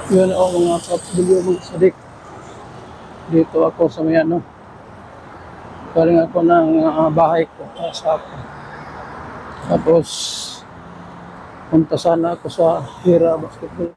Yun ako mga kapatid mga sadik. Dito ako sa may ano. Galing ako ng bahay ko. Sa ako. Tapos punta sana ako sa Hira Basketball.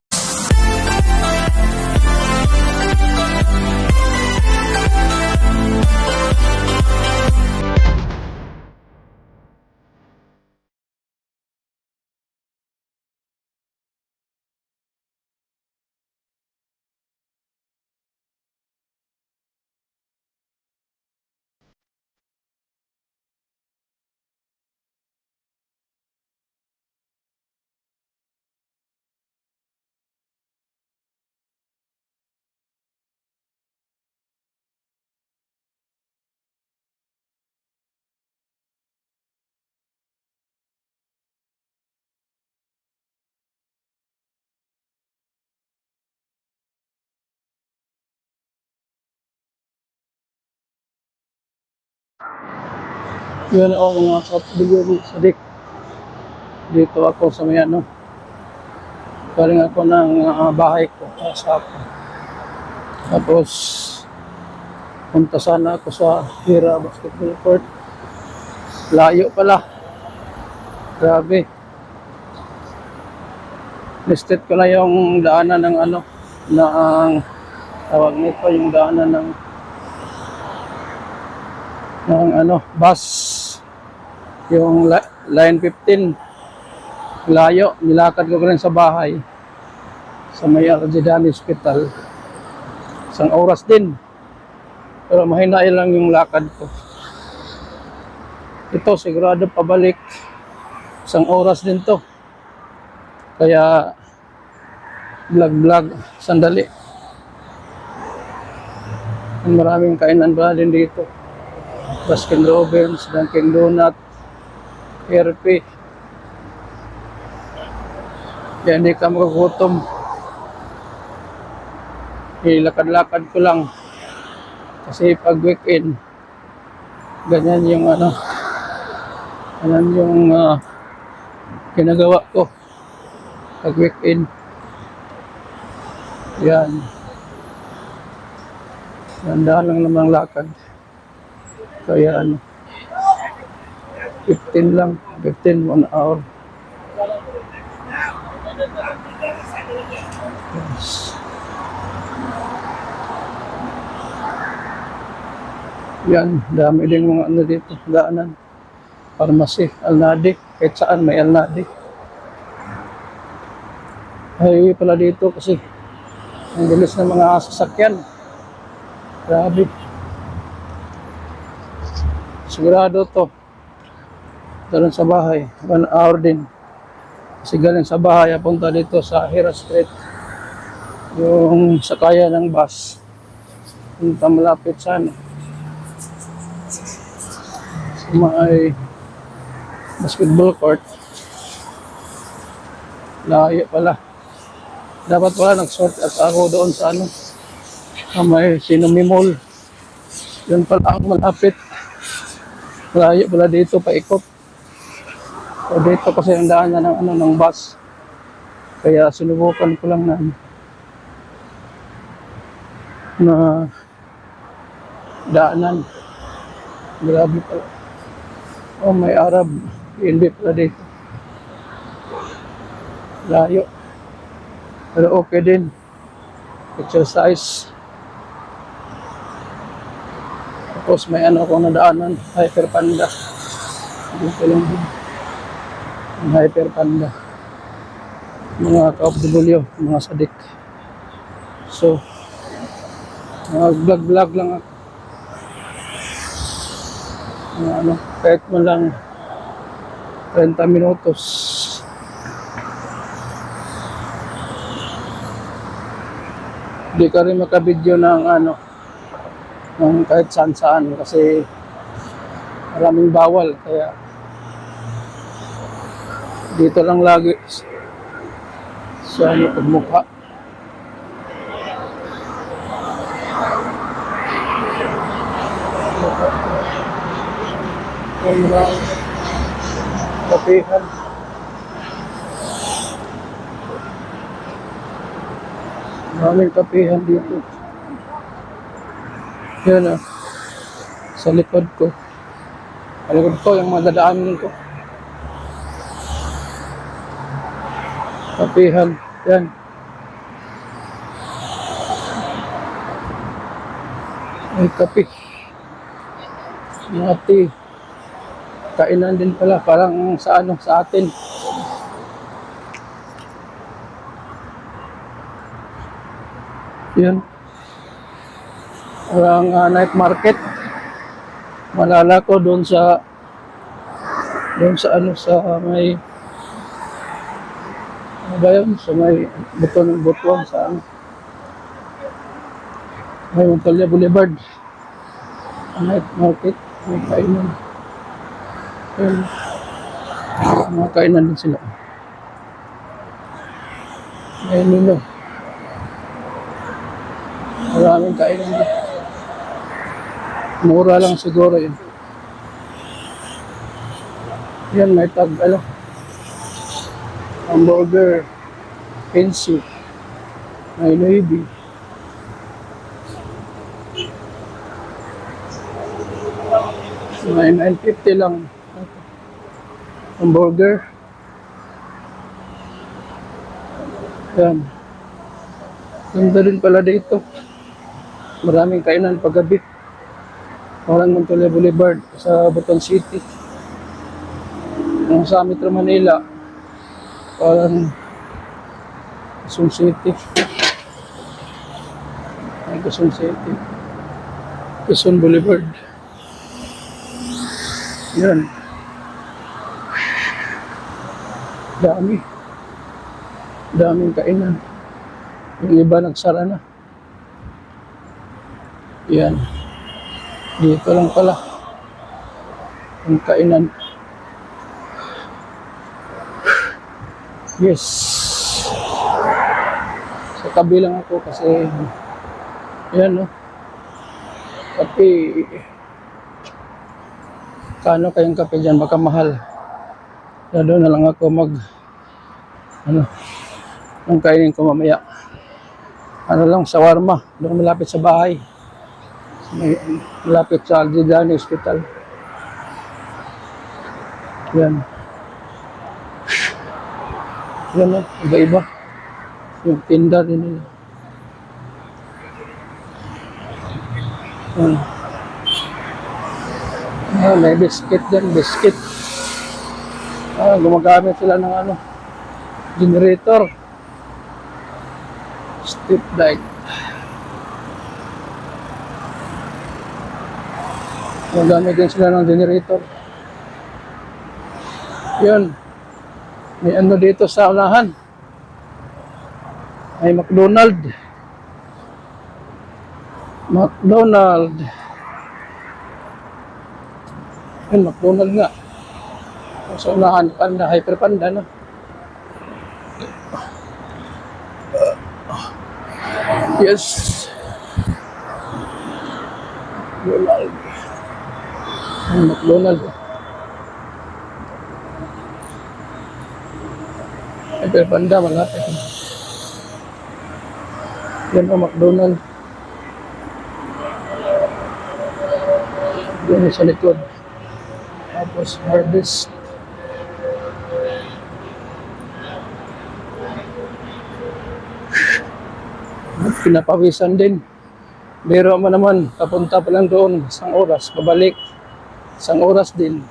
Yun ako mga kapatid mga sadik. Dito ako sa may ano. Galing ako ng bahay ko. Sa ako. Tapos punta sana ako sa Hira Basketball Court. Layo pala. Grabe. Listed ko na yung daanan ng ano, ng tawag nito, yung daanan ng ano, bus. Yung line 15. Layo, nilakad ko rin sa bahay. Sa may Arjidani Hospital. Isang oras din. Pero mahina lang yung lakad ko. Ito, sigurado pabalik. Isang oras din to. Kaya, vlog, sandali. Maraming kainan ba din dito. Baskin Robbins, Dunkin Donut, RP. Kaya hindi ka makagutom. Ilakad-lakad ko lang. Kasi pag weekend, ganyan yung ano, ganyan yung ginagawa ko. Pag weekend. Yan. Ganda lang namang lakad. Kaya ano, 15 lang. 15, 1 hour. Yes. Yan, dami din mga ano dito, daanan. Pharmacy, Alnadi, kahit saan may Alnadi. Highway pala dito kasi ang bilis ng mga sasakyan. Grabe. Sigurado to. Doon sa bahay, 1 hour din. Kasi galing sa bahay, punta dito sa Hira Street. Yung sakaya ng bus. Punta malapit sa ano. Sa may basketball court. Layo pala. Dapat pala nag-sort at ako doon sa ano. Sa may Sinumi Mall. Yun pala ang malapit. Layo pala dito, paikot. So dito kasi ang daanan ng ano ng bus. Kaya sinubukan ko lang na daanan. Grabe pala. Oh, may Arab. Hindi pala dito. Layo. Pero okay din. Exercise. Tapos may ano akong nadaanan. Hyper Panda. Dito lang din. Hyper Panda. Mga ka-OFW, mga sadik. So, vlog lang ako. Ano, kahit mo lang 30 minutos. Hindi ka rin makabidyo ng ano, ng kahit saan-saan kasi maraming bawal. Kaya dito lang lagi sa ano, pagmukha. Kapihan. Maraming kapihan dito. Yan ah, sa likod ko. Sa likod ko, yung madadaanan ko. Kapihan. Yan. May kape. Mga tea. Kainan din pala, parang sa ano, sa atin. Yan. Parang night market. Malala ko doon sa ano, sa may ano ba yun? Sa may butuan sa ano. May Montoya Boulevard. Night market. May kainan. Yan. Mga kainan din sila. Ngayon nila. Maraming kainan din. Mura lang siguro yun. Yan, may tag, ano, hamburger, fancy, may navy. May 950 lang. Hamburger. Yan. Ganda rin pala dito. Maraming kainan paggabi. Parang Montoya Boulevard sa Butuan City. Yung sa Metro Manila, parang Quezon City. Quezon City. Quezon Boulevard. Yan. Dami. Daming kainan. Yung iba nagsara na. Yan. Dito lang pala. Ang kainan. Yes. Sa kabilang ako kasi yan, no. Kape. Kano kayong kape dyan? Baka mahal. Kaya doon na lang ako ang kainin ko mamaya. Ano lang, shawarma. Doon malapit sa bahay. Malapit sa Al-Jilani Hospital. Yan. Yan o, iba-iba. Yung tinda din nila. Yan. May biscuit din, biscuit. Gumagamit sila ng ano, generator. Street light. Gumagamit din sila ng generator. Yun. May ano dito sa unahan. May McDonald. McDonald. Yun, McDonald nga. Sa unahan, panda, hyper panda, no? Yes. McDonald. McDonald. Hyper panda, malapit. Yan ang McDonald. Yan sa likod. Tapos Harvest. Pinapawisan din. Pero naman, papunta pa lang doon, isang oras, pabalik. Isang oras din.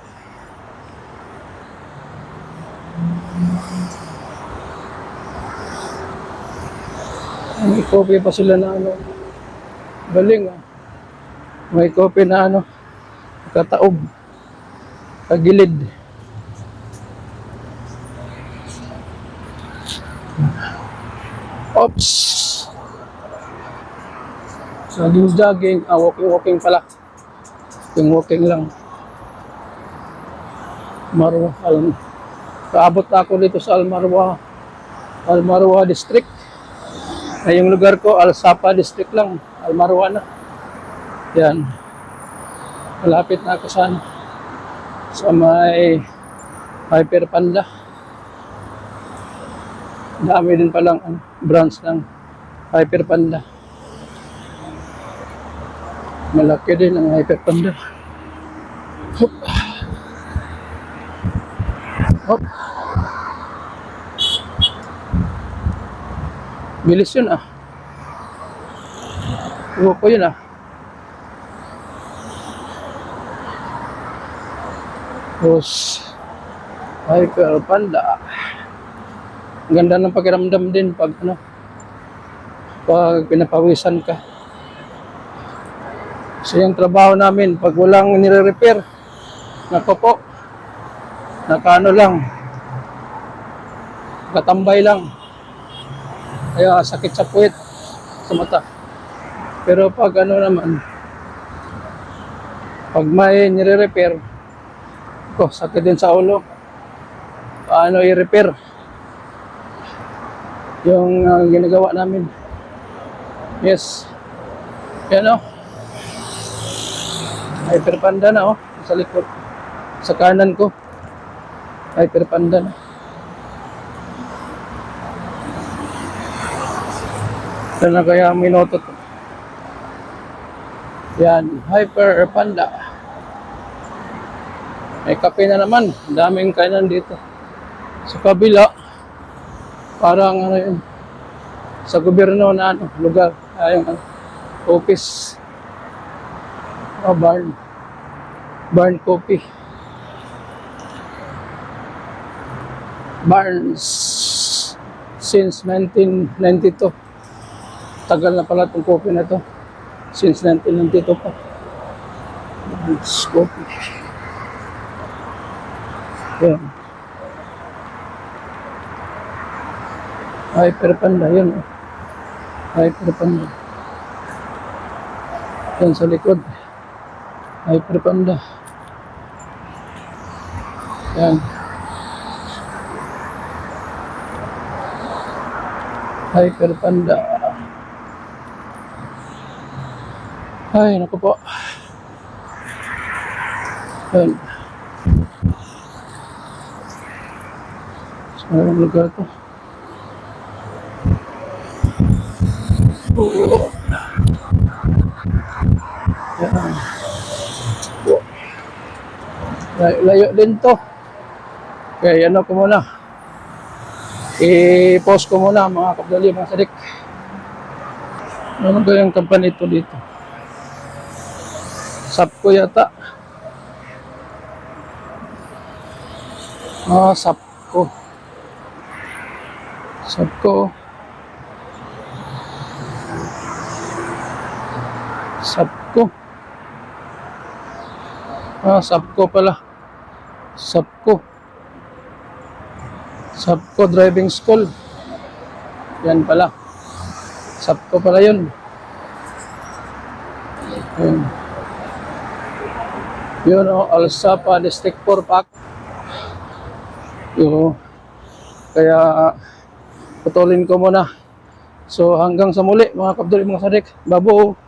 May coffee pa sila na ano. Galing ah. May coffee na ano. Kataob. Kagilid. Oops. Jogging, walking pala. Yung walking lang. Marwa, kaabot ako dito sa Al-Marwa District. Ay, yung lugar ko, Al-Sapa District lang. Al-Marwa na. Yan. Malapit na ako sa may Hyper Panda. Dami din palang branch ng Hyper Panda. Malaki din ang Hyper Panda. Hop. Hop. Bilis yun ah. Iwo ko yun ah. Tapos, Hyper Panda. Ang ganda ng pakiramdam din pag ano, pag pinapawisan ka. So yung trabaho namin, pag walang nire-repair, nako po, nakaano lang, katambay lang. Kaya sakit sa puwet, sa mata. Pero pag ano naman, pag may nire-repair, sakit din sa ulo. Paano i-repair? Yung ginagawa namin. Yes. Yan o. Hyper Panda na o. Sa likod. Sa kanan ko. Hyper Panda na. Yan na kaya ang minuto to. Yan. Hyper Panda. May kape na naman. Daming kainan dito. Sa kabila, parang ano yun, sa gobyerno na ano, lugar, yung office. Barn Coffee. Barnes since 1992. Tagal na pala itong coffee na to. Since 1992 pa. Barnes Coffee. Yan. Hyper Panda, yun. Hyper Panda. Yan sa likod. Hyper Panda. Yan. Hyper Panda. Ay, naku po. Yan. Anong lugar to? Yan. Layo din to. Okay, ano ko muna. I-post ko muna mga kapdali, mga sadik. Ano ba yung company ito dito? Sapco yata. Sapco. Sapco. Sapco. Sapco pala. Sapco. Sapco Driving School. Yan pala. Sapco pala yun. Yun o, Alsapa District 4 Pack. Yun. Kaya putulin ko muna. So hanggang sa muli mga kapdali, mga sadik. Babo.